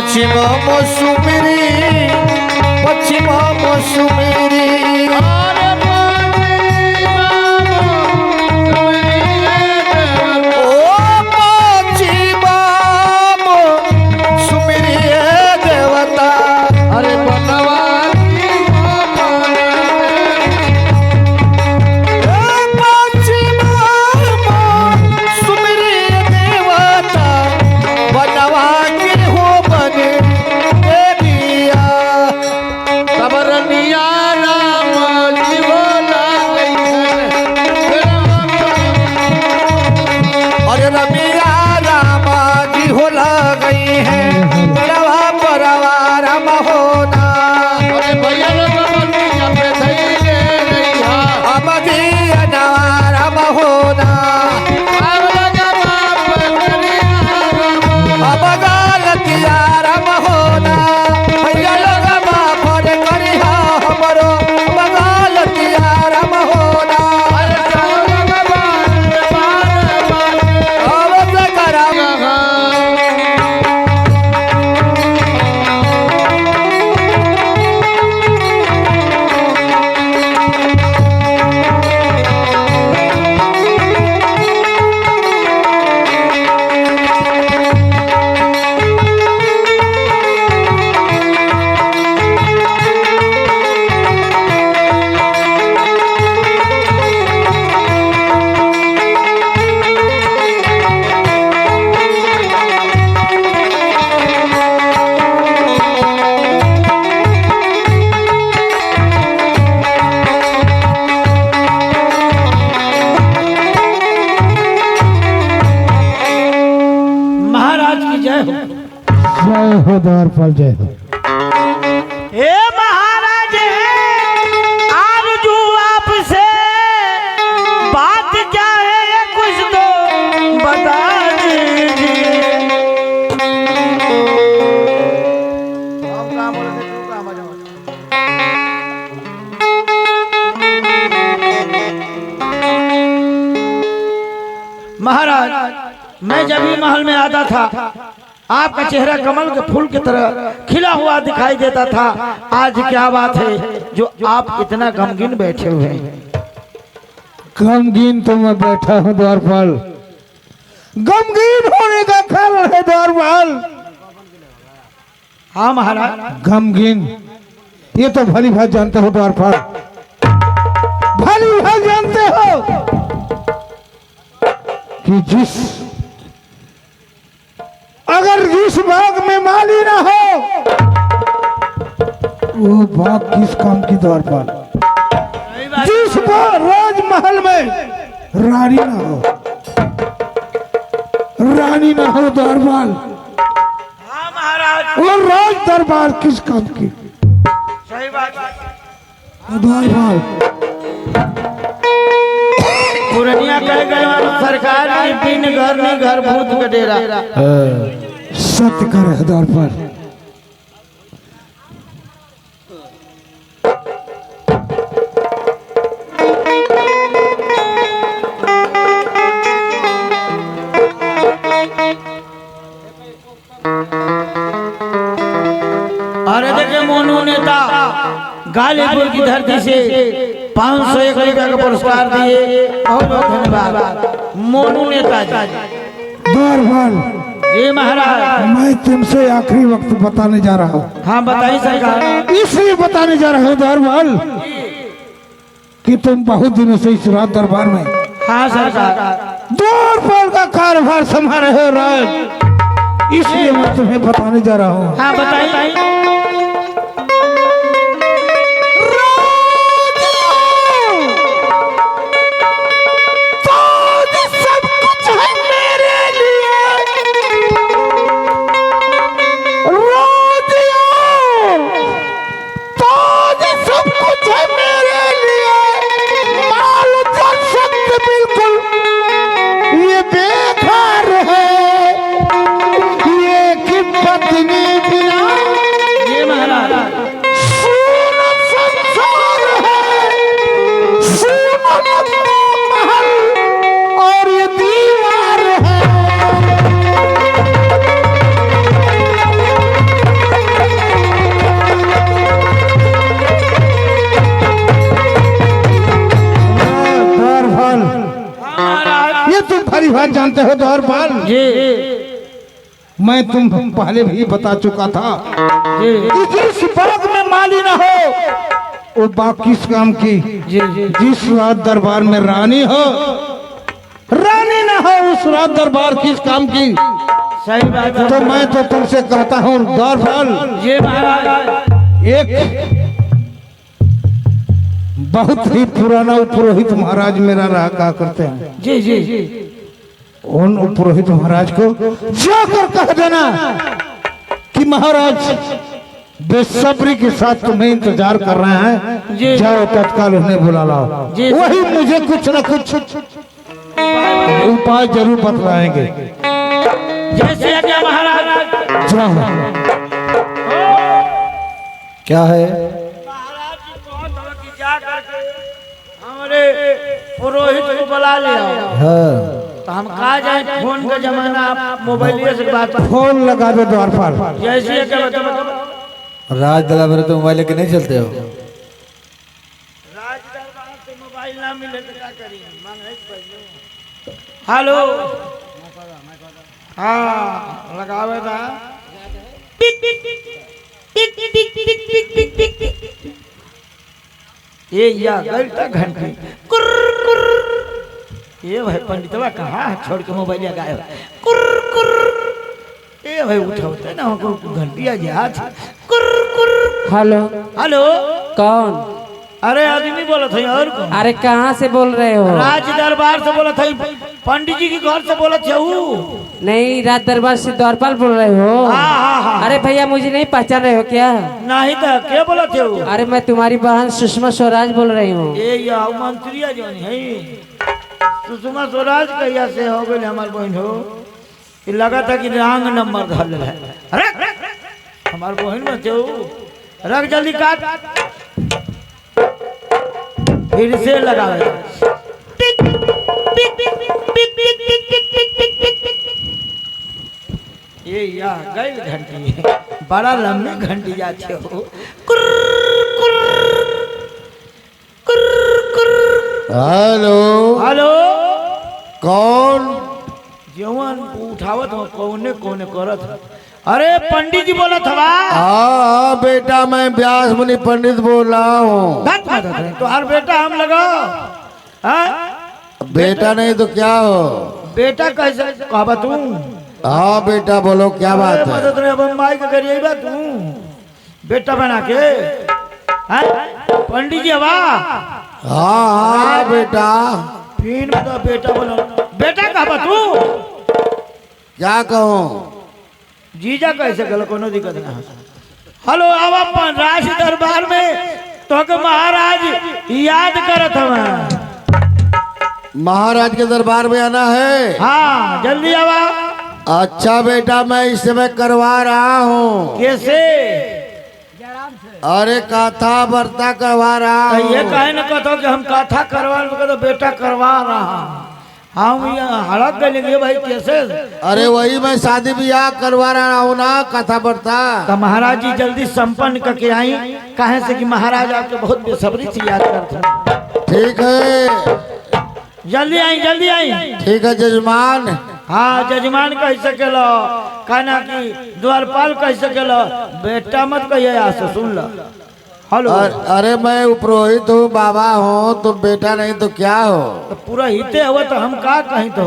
पश्चिम मौसुमेरी पश्चिम मौसुमेरी द्वारपाल जय हो। हे महाराज आरजू आपसे बात क्या है ये कुछ तो बता दीजिए। महाराज मैं जब भी महल में आता था आपका चेहरा कमल के फूल की तरह खिला हुआ दिखाई देता था। आज क्या बात है जो आप इतना गमगीन बैठे हुए हैं? गमगीन तो मैं बैठा हूँ द्वारपाल, गमगीन होने का कारण है द्वारपाल। हाँ महाराज। गमगीन ये तो भली भात जानते हो द्वारपाल, भली भात जानते हो कि अगर जिस बाग में माली ना हो वो बाग किस काम की द्वारपाल? जिस राजमहल में रानी ना हो, रानी ना हो द्वारपाल, हाँ महाराज। वो राज दरबार किस काम की? सही बात द्वारपाल। पुरनिया कह गए सरकार की बिन घर नहीं घर भूत का डेरा। सत्य कर द्वारपाल। अरे देखे मोनू नेता गालीपुर की धरती से 501 रुपया का पुरस्कार दिए, बहुत बहुत धन्यवाद मोनू नेता जी। द्वारपाल जी महाराज। मैं तुमसे आखिरी वक्त बताने जा रहा हूँ। हाँ बताइए सरकार। इसलिए बताने जा रहा हूँ द्वारपाल कि तुम बहुत दिनों से इस राज दरबार में, हाँ सरकार, द्वारपाल का कारोबार संभाल रहे हो राज, इसलिए मैं तुम्हें बताने जा रहा हूँ। हाँ बताइए। जानते हो द्वारपाल? जी मैं तुम पहले भी बता चुका था जी कि जिस बाग में माली न हो वो बाग किस काम की? जी जी जिस रात दरबार में रानी हो, रानी ना हो उस रात दरबार किस काम की? सही बात है। तो मैं तो तुमसे कहता हूँ द्वारपाल, जी महाराज। एक बहुत ही पुराना पुरोहित महाराज मेरा रहा कहा करते हैं, जी जी जी उन पुरोहित महाराज को जाकर कह देना कि महाराज बेसब्री के साथ तुम्हें इंतजार कर रहे हैं, जी। जाओ तत्काल उन्हें बुला लाओ। जी। वही मुझे कुछ न कुछ उपाय जरूर बतलाएंगे। जैसे क्या महाराज? जाओ। क्या है? महाराज जी बहुत हो कि जा करके हमारे पुरोहित को बुला लिया। हाँ तो हम कहा जाए, फोन का जमाना, आप मोबाइल से बात। फोन लगा दो द्वारपाल। जैसे क्या बताओ? राज दरबार में तो मोबाइल लेके नहीं चलते हो? राज दरबार से मोबाइल ना मिले तो क्या करिए? हेलो, हाँ लगावे था। ये या गलता घंटी कुर्र कुर्र। ये भाई पंडितवा कहाँ है? छोड़ के मोबाइल गायब। कुर्र कुर्र। ये भाई उठाते ना हमको घंटिया याद। कुर्र कुर्र। हेलो, हेलो, कौन? अरे आदमी बोला था और कौन? अरे कहाँ से बोल रहे हो? राज दरबार से बोला था, पंडित जी के घर से बोला था। नहीं, राज दरबार से द्वारपाल बोल रहे हो? हाँ हाँ हाँ। अरे भैया, मुझे नहीं पहचान रहे हो क्या? नहीं तो क्या बोला थे? अरे मैं तुम्हारी बहन सुषमा स्वराज बोल रही हूँ। ये या मंत्री जो है सुषमा स्वराज कहिया से हो गए हमार बहन हो। ये लगा था कि रंग नंबर धल है। अरे हमार बहन में थे, रख जल्दी काट, फिर से लगावे। ये या गई घंटी, बड़ा लंबी घंटी जाते हो। हेलो, हेलो, कौन? जवन उठावत हो कौने कौने करत हो? अरे पंडित जी बोला था। हाँ बेटा, मैं व्यास मुनि पंडित बोल रहा हूँ। तो हर बेटा हम लगा। हाँ? बेटा नहीं तो क्या हो? बेटा कैसे कहा तू? हाँ बेटा बोलो, क्या बात है? मदद रे बम्बई के करिए बा तू बेटा बना के। हाँ? पंडित जी वाह। हाँ हाँ बेटा। फिर तो बेटा बोलो, बेटा कहा तू? क्या कहूँ? जीजा कैसे गल, कोनो दिक्कत ना। हेलो, अब अपन राज दरबार में तो के महाराज याद करत हमें। महाराज के दरबार में आना है? हाँ जल्दी आवा। अच्छा बेटा, मैं इस समय करवा रहा हूँ। कैसे? अरे कथा वार्ता करवा रहा तो ये हूँ। कहे न कहतो कि हम कथा करवा, तो बेटा करवा रहा हम यहाँ हड़क गए भाई। कैसे? अरे वही मैं शादी ब्याह करवा रहा हूँ ना, कथा वार्ता। तो महाराज जी जल्दी संपन्न करके आई, कहे से कि महाराज आपके बहुत बेसब्री से याद करते हैं। ठीक है, जल्दी आई, जल्दी आई। ठीक है जजमान। हाँ जजमान कह सकेलो, कहना कि द्वारपाल कह सकेलो, बेटा मत कहिए। आसो सुन लो। हेलो, अरे मैं पुरोहित हूँ, बाबा हूँ, तो बेटा नहीं तो क्या हो? तो पूरा हिते हुआ तो हम का कहीं तो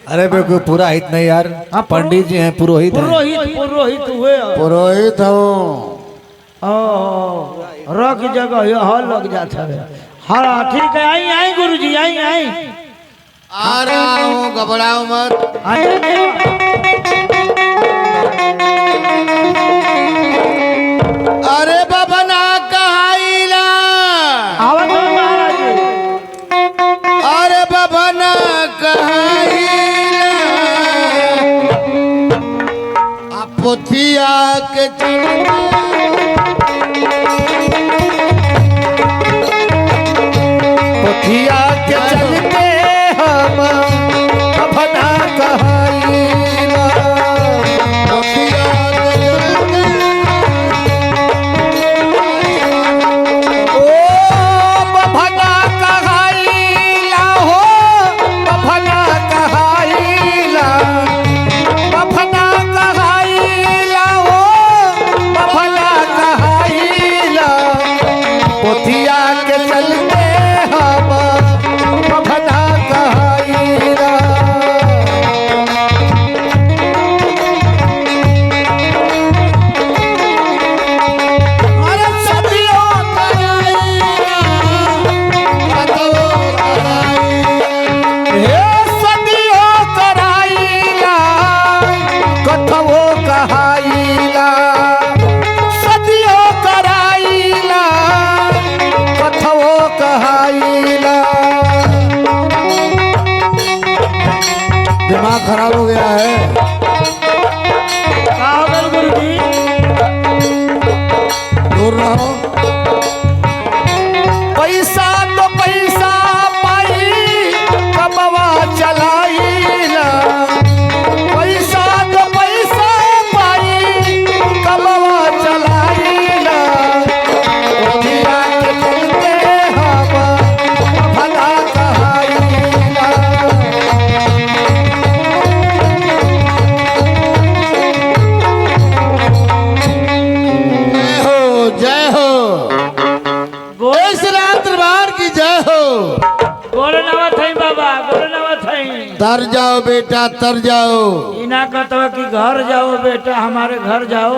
अरे बिल्कुल पूरा हित नहीं यार, हाँ, पंडित जी हैं, पुरोहित हैं। पुरोहित पुरोहित हुए। पुरोहित हूँ। रख जगह ये हल लग जाता है। हाँ ठीक है, आई आई गुरुजी, आई आई आ रहा हूँ, घबराओ मत। अरे बबना कहाईला, आवाज दो महाराज जी। अरे बबना कहाईला, पोथिया के पोथिया के चलते हम बबना कहाईला, पोथिया के चलते। ओ बबना कहाईला हो, बबना कहाईला। खराब हो गया है। क्या हो गया गुरु जी? दूर रहो। पैसा तो पैसा पाई कमवा चलाईला, पैसा तो पैसा पाई कमवा चलाईला, ओठिया के चलते हवा भला कहाईला। जय हो जय हो, इस रात दरबार की जय हो। गोरे नवत है बाबा, गोरे नवत है। तर जाओ बेटा तर जाओ। इना कहता कि घर जाओ बेटा, हमारे घर जाओ।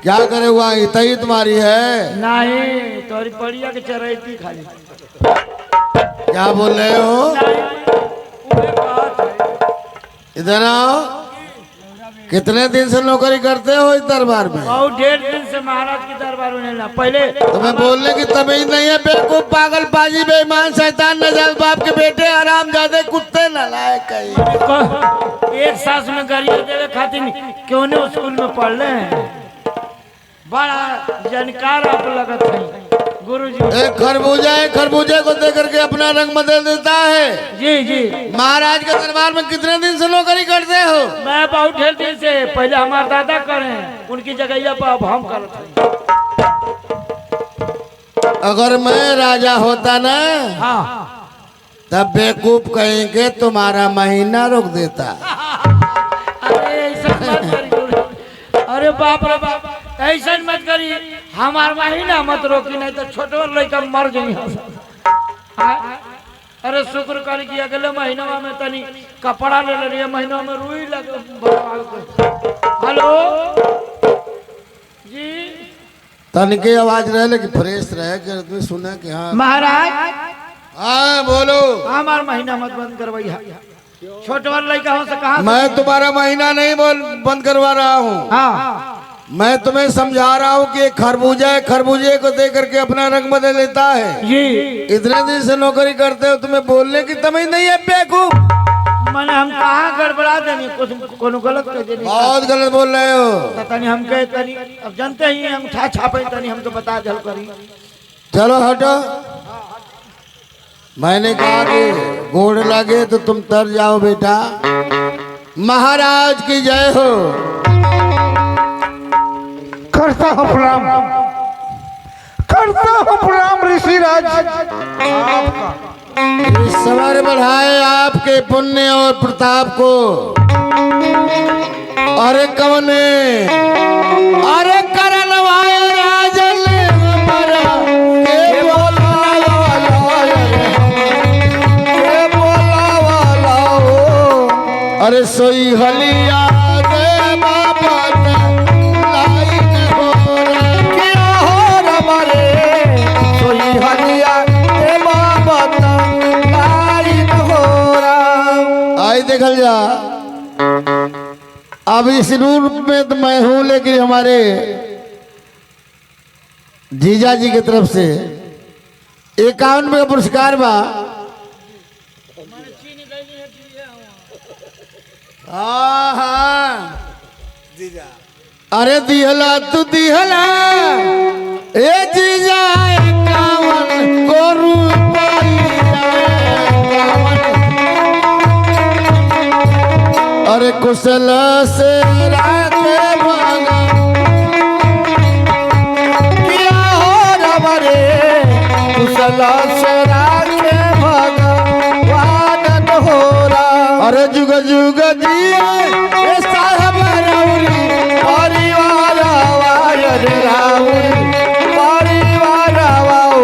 क्या करे हुआ इतनी तुम्हारी है? नहीं तोरी पड़िया के चरैती खाली। क्या बोल रहे हो? उहे बात है। इधर आओ। कितने दिन से नौकरी करते हो इस दरबार में? और 1.5 दिन से महाराज के दरबार में ना। पहले तुम्हें बोलने की तमीज नहीं है? बेवकूफ, पागल, बाजी, बेईमान, शैतान, नजायज बाप के बेटे, हरामजादे, कुत्ते, नालायक कहीं। एक सास में गालियां देवे खातिर क्यों नहीं स्कूल में पढ़ ले? बड़ा जानकार आप लगत है गुरुजी। एक खरबूजे को देख करके अपना रंग बदल देता है। जी जी। महाराज के दरबार में कितने दिन से नौकरी करते हो? मैं बहुत ढेर दिन से, पहले हमारे दादा करे, उनकी जगह पर अब हम करते हैं। अगर मैं राजा होता ना, हाँ तब बेवकूफ कहेंगे तुम्हारा महीना रोक देता। अरे ऐसा मत करी गुरु। अरे बाप रे बाप, ऐसा मत करी। हमार महीना मत रोकी, नहीं तो छोटे लड़का मर जाई। अरे शुक्र करी कि अगले महीना में तनी कपड़ा ले लिया, महीना में रुई लगे। हेलो जी। तनिके आवाज रहे लेकिन फ्रेश रहे कि आदमी सुने कि हाँ। महाराज हाँ बोलो। हमार महीना मत बंद करवाई। छोटे वाला लड़का हो से कहा? मैं तुम्हारा महीना नहीं बंद करवा रहा हूँ। हाँ मैं तुम्हें समझा रहा हूँ कि एक खरबूजा है, खरबूजे को देख करके अपना रंग बदल लेता है। जी। इतने दिन से नौकरी करते हो, तुम्हें बोलने की तमीज नहीं है बेवकूफ? मैंने हम कहाँ गड़बड़ा देनी, कुछ कोनो गलत कर देनी। बहुत गलत बोल रहे हो। तनी हम कहे तनी, अब जानते ही हम ठा छापे तनी हमको बता जल करी। चलो हटो। मैंने कहा कि गोड़ लगे तो तुम तर जाओ बेटा। महाराज की जय हो। करता हूँ प्रणाम, करता हूँ प्रणाम ऋषिराज। सवार बढ़ाए आपके पुण्य और प्रताप को। अरे कवने, अरे करनवाए राजन हमारा, के बोला वाला हो। अरे सोई हलिया रे बाबा लाइन हो रे, क्या हो रमारे सोई हलिया रे बाबा लाइन हो रहा। आई देखल जा। अब इस रूप में तो मैं हूं, लेकिन हमारे जीजा जी की तरफ से 51 का पुरस्कार बा। हाँ हाँ अरे दिहला तू दिहला ए जीजा 51 को रुपया। अरे कुशल से राखे भागा, किया हो रबरे कुशल से राखे भागा वादन हो रहा। अरे जुग जुग जिए साहब राउरी परिवार वायर राउरी परिवार वाओ।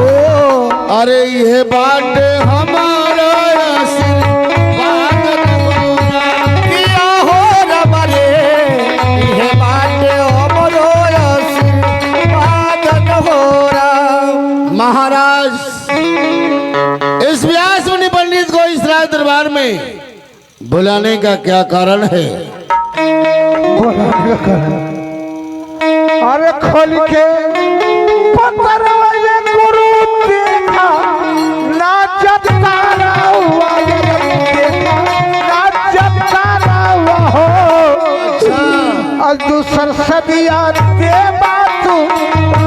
अरे ये बात हमारा आशीर्वाद हो रहा, किया हो रबरे ये बात हमारो आशीर्वाद हो रहा। महाराज इस व्यास मुनि पंडित को इस राज दरबार में बुलाने का क्या कारण है? अरे खोल के पत्थर वाले गुरु देखा, नाचत तारा हुआ देखा, नाचत तारा आज दूसर सदिया के बात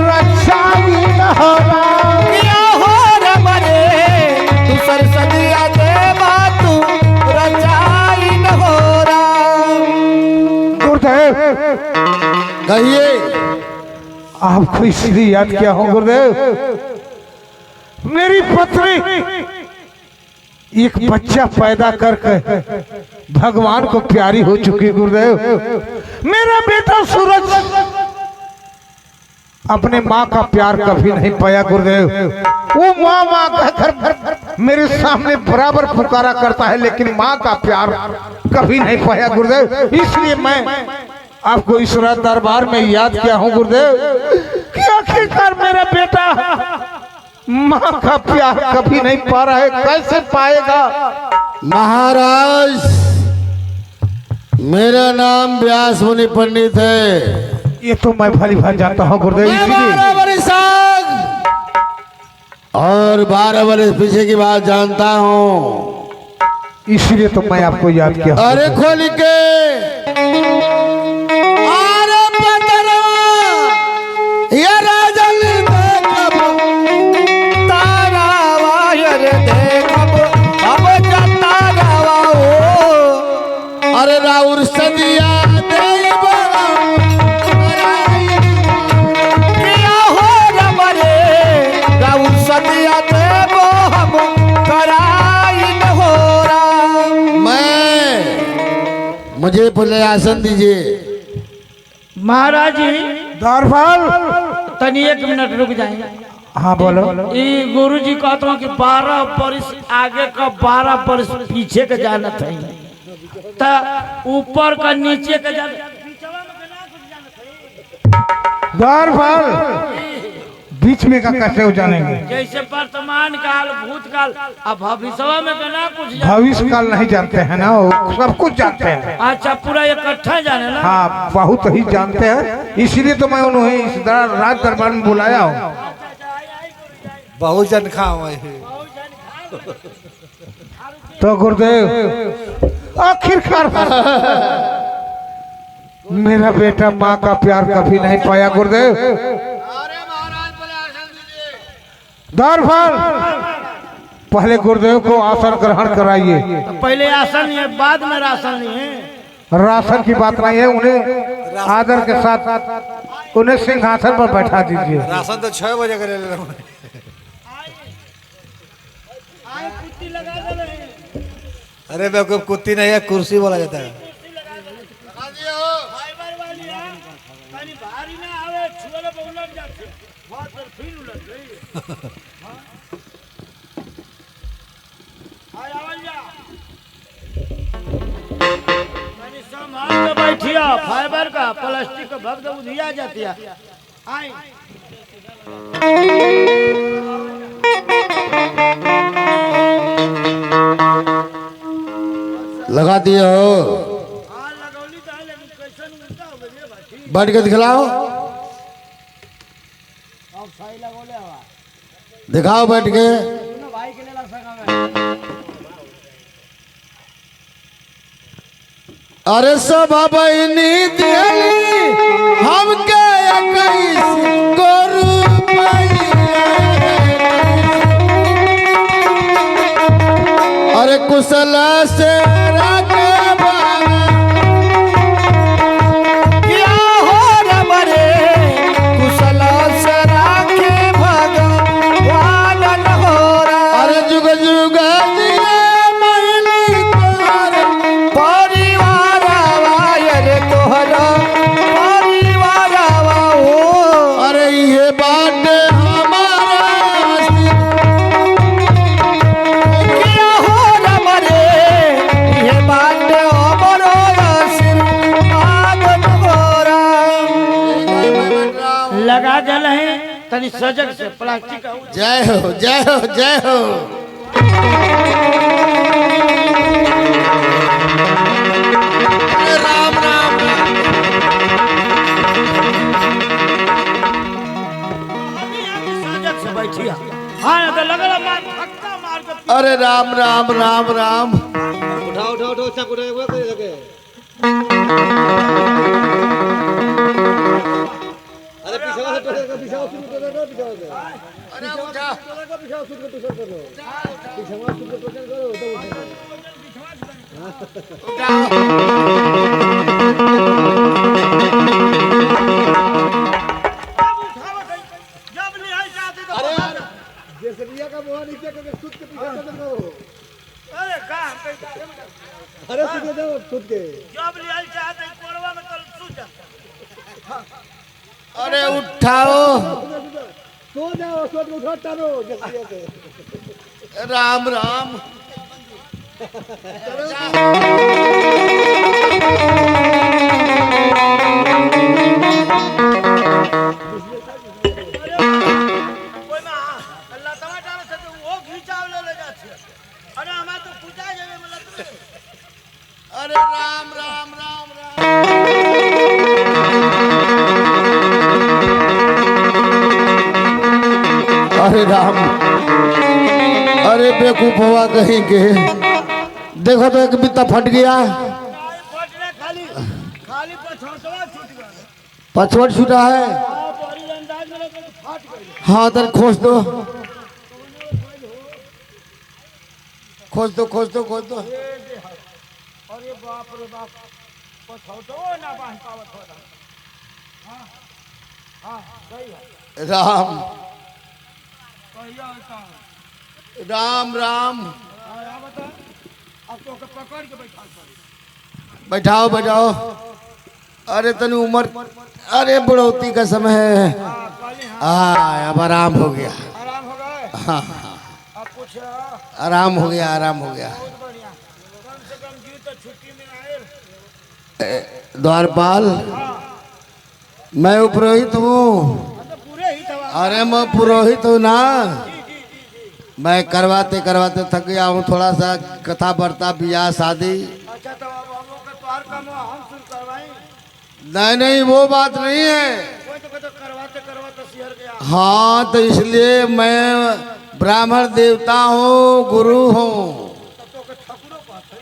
रचाई न होला किया हो रमरे दूसर सदिया के बात रचाई न हो रहा। गुरुदेव कहिए। आपको इसलिए याद किया हूँ गुरुदेव, मेरी पत्नी एक बच्चा पैदा करके भगवान को प्यारी हो चुकी गुरुदेव। मेरा बेटा सूरज अपने माँ का प्यार कभी नहीं पाया गुरुदेव। वो माँ माँ कहकर मेरे सामने बराबर पुकारा करता है, लेकिन माँ का प्यार कभी नहीं पाया गुरुदेव। इसलिए मैं आपको इस दरबार में याद किया हूँ गुरुदेव कि आखिरकार मेरा बेटा माँ का प्यार कभी नहीं पा रहा है, कैसे पाएगा? महाराज मेरा नाम व्यास मुनि पंडित है। ये तो मैं भली भांति जानता हूँ गुरुदेव। मैं इसलिए 12 वर्ष और 12 वर्ष पीछे की बात जानता हूँ, इसलिए तो मैं आपको याद किया। अरे खोल के अरे पतरवा ये राजन देखब तारावा ये देखब अब तारावा हो। अरे राउर सदिया देव किया हो रमरे राउर सदिया देव हम कराई न हो रहा। मुझे पुले आसन दीजिए। महाराज जी दरबार तनी 1 मिनट रुक जाएंगे। हाँ बोलो। ये गुरु जी कहते हैं कि 12 बरस आगे का 12 बरस पीछे का जाना था, ऊपर का नीचे का जाना। दरबार बीच में का कैसे हो जानेंगे? जैसे वर्तमान काल भूतकाल अब भविष्य में ना कुछ भविष्य काल नहीं जानते हैं ना, वो सब कुछ जानते हैं। अच्छा पूरा इकट्ठा जाने ना। हाँ बहुत ही जानते हैं, इसीलिए तो मैं उन्हें इस राज दरबार में बुलाया हूँ। बहुत जन खाओ तो गुरुदेव आखिरकार मेरा बेटा माँ का प्यार कभी नहीं पाया गुरुदेव। दरबार पहले गुरुदेव को आसन ग्रहण कराइए। तो पहले आसन लिए बाद में राशन लिए। राशन की बात नहीं है, उन्हें आदर के साथ उन्हें सिंहासन पर बैठा दीजिए। राशन तो 6 बजे का ले ले। अरे बेवकूफ कुत्ती नहीं है, कुर्सी बोला जाता है। बैठिया फाइबर का प्लास्टिक का भक्त उधिया जाती है। लगा दिए हो, बैठ के दिखलाओ, दिखाओ बैठ के। अरे सब बहनी दियली हमके 21 को रुपया। अरे कुशल से राखे क्या हो रमरे कुशल से राखे भगवान हो रहा। अरे जुग जुग जिए मैली तोहर परिवार रे तोहरा परिवार हो। अरे ये बात लगा जल है तनी सजग से प्लास्टिक का। जय हो जय हो जय हो। राम राम सजग से बैठिया। हाँ तो लगल मार धक्का मार के। अरे राम राम राम राम। उठाओ उठाओ उठाओ, चाकू लगे। अरे उठा अरे उठाओ राम राम अरे राम राम राम राम अरे राम अरे बेवकूफ हुआ कहीं के देखो तो एक बित्ता फट गया पछवट छूटा है हाँ तर खोज दो खोज दो खोज दो खोज दो अरे बाप रे बाप पछौटो ना बांध पावत हो हां हां सही है राम कहिया होता राम राम आया बता अब तो पकड़ के बैठा बैठाओ बैठाओ अरे तनी उम्र अरे बुढ़ौती का समय है अब आराम हो गया आराम हो गए हाँ अब कुछ आराम हो गया आराम हो गया बहुत बढ़िया कम से कम जी तो छुट्टी में आए द्वारपाल मैं पुरोहित हूँ तो पूरे ही दवा अरे मैं पुरोहित हूँ ना मैं करवाते करवाते थक गया हूँ थोड़ा सा कथा वार्ता ब्याह शादी अच्छा तो अब हम लोग के द्वार का हम शुरू करवाएं नहीं नहीं वो बात नहीं है कोई तो करवाते करवाते शहर गया हाँ तो इसलिए मैं ब्राह्मण देवता हूँ गुरु हूँ तब तो के ठकुरो बात है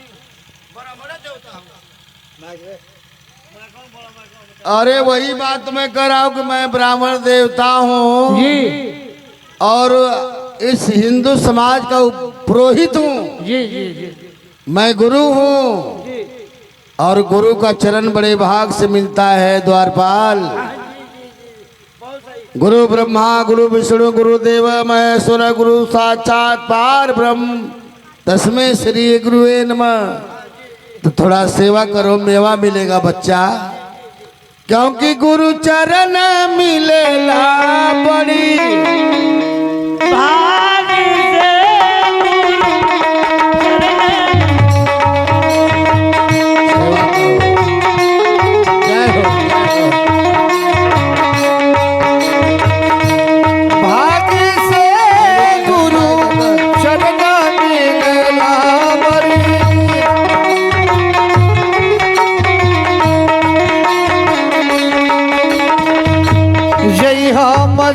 बड़ा बड़ा देवता हूं अरे वही बात तो मैं कह रहा हूँ कि मैं ब्राह्मण देवता हूँ जी और इस हिंदू समाज का पुरोहित हूँ जी जी जी मैं गुरु हूँ और गुरु का चरण बड़े भाग से मिलता है द्वारपाल गुरु ब्रह्मा गुरु विष्णु गुरुदेव महेश्वर गुरु साक्षात पार ब्रह्म तस्मै श्री गुरुवे नमः। तो थोड़ा सेवा करो मेवा मिलेगा बच्चा क्योंकि गुरु चरण मिलेला बड़ी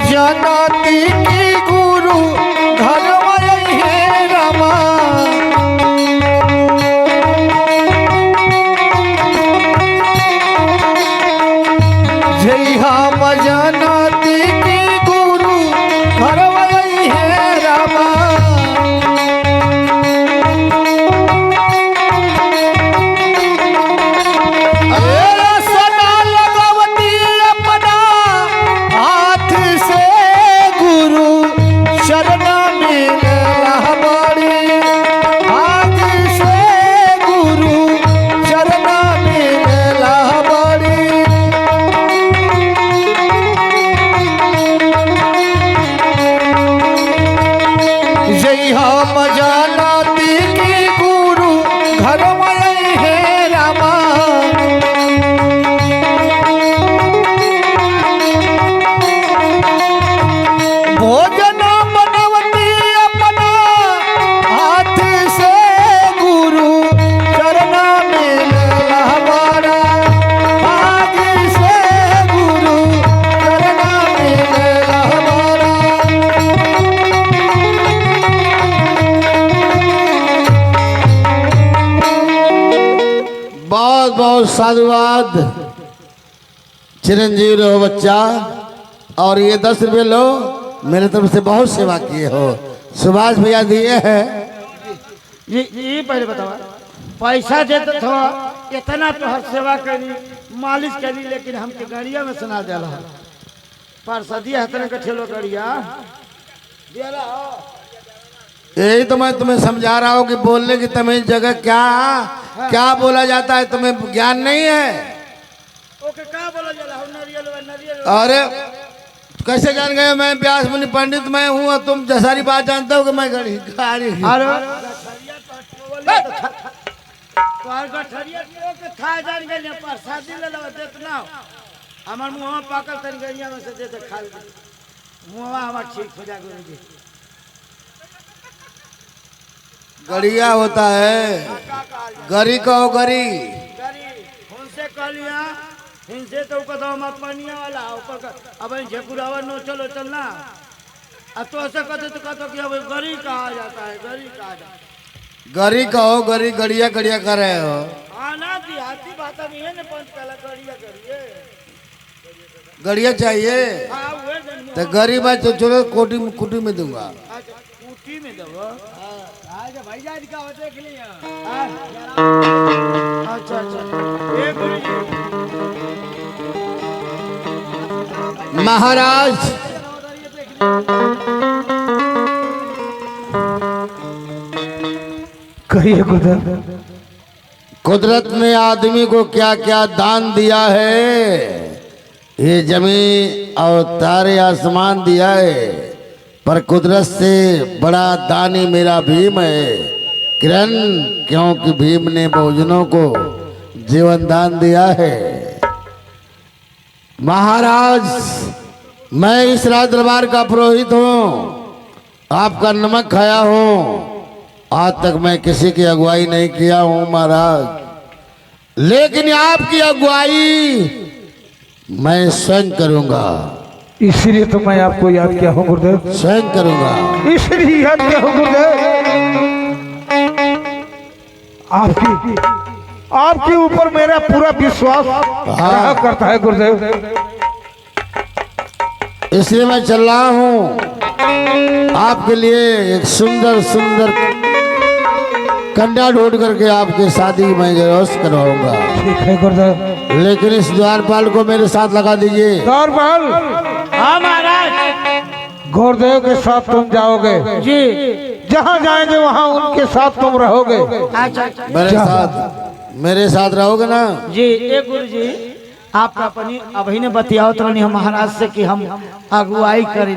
जनती की गुरु घर है रमा जय हम जनती की गुरु घर है रमा बहुत बहुत साधुवाद चिरंजीव रहो बच्चा और ये 10 रुपये लो, मेरे तरफ से बहुत सेवा किए हो। सुभाष भैया दिए हैं। ये पहले बताओ, पैसा देते थो इतना तो हर सेवा करी, मालिश करी, लेकिन हमके गाड़िया में सुना दिया पर सदी हतन के ठेलो गाड़िया यही तो मैं तुम्हें समझा रहा हूँ कि बोलने की तमीज जगह क्या क्या बोला जाता है, तुम्हें ज्ञान नहीं है। ओके क्या बोला जाला हो नरियल अरे कैसे जान गए? मैं व्यास मुनि पंडित मैं हूँ और तुम जसारी बात जानते हो कि मैं गाड़ी अरे तोहर गठरिया के खा जान गए पर शादी ले लवा देत ना हमर मुंह पाकल तन गड़िया में से दे खा ले मुंहवा हमर ठीक हो जा गुरुजी। गड़िया होता है, गरी कहो गरी। गरी उनसे कह लिया इनसे तो कदम मत पनिया वाला ऊपर अब झेकुरावा नो चलो चलना अब तो ऐसे कहते तो कहते कि अब गरी कहा जाता है, गरी कहा जाता है। गरी कहो गरी, गड़िया गड़िया कर रहे हो। आना देहाती भाषा में है ना पंच काला गड़िया करिए गड़िया चाहिए हाँ वो जन्म तो गरीब है तो चलो कोटी कुटी में दूंगा। अच्छा ऊटी में दबो आज भाई जान का देख लिया अच्छा अच्छा ये गुरुजी महाराज कहिए गुरुदेव। कुदरत ने आदमी को क्या क्या दान दिया है। ये जमीन और तारे आसमान दिया है, पर कुदरत से बड़ा दानी मेरा भीम है किरण, क्योंकि भीम ने बहुजनों को जीवन दान दिया है। महाराज मैं इस राज दरबार का पुरोहित हूँ, आपका नमक खाया हूँ, आज तक मैं किसी की अगुवाई नहीं किया हूँ महाराज, लेकिन आपकी अगुवाई मैं स्वयं करूंगा। इसलिए तो मैं आपको याद किया हूँ गुरुदेव, स्वयं करूंगा। इसलिए याद किया हूँ गुरुदेव। आपके ऊपर मेरा पूरा विश्वास रहा करता है गुरुदेव, इसलिए मैं चल रहा हूँ आपके लिए एक सुंदर सुंदर कन्या ढूंढ करके आपकी शादी मैं जरूर करवाऊंगा। ठीक है गुरुदेव, लेकिन इस द्वारपाल को मेरे साथ लगा दीजिए। द्वारपाल हाँ महाराज गुरुदेव के साथ तुम जाओगे जी, जहाँ जाएंगे वहाँ उनके साथ तुम रहोगे। अच्छा मेरे साथ रहोगे ना जी। एक गुरु जी आपका अपनी अभी ने बतियाओ तो महाराज से कि हम अगुवाई करें।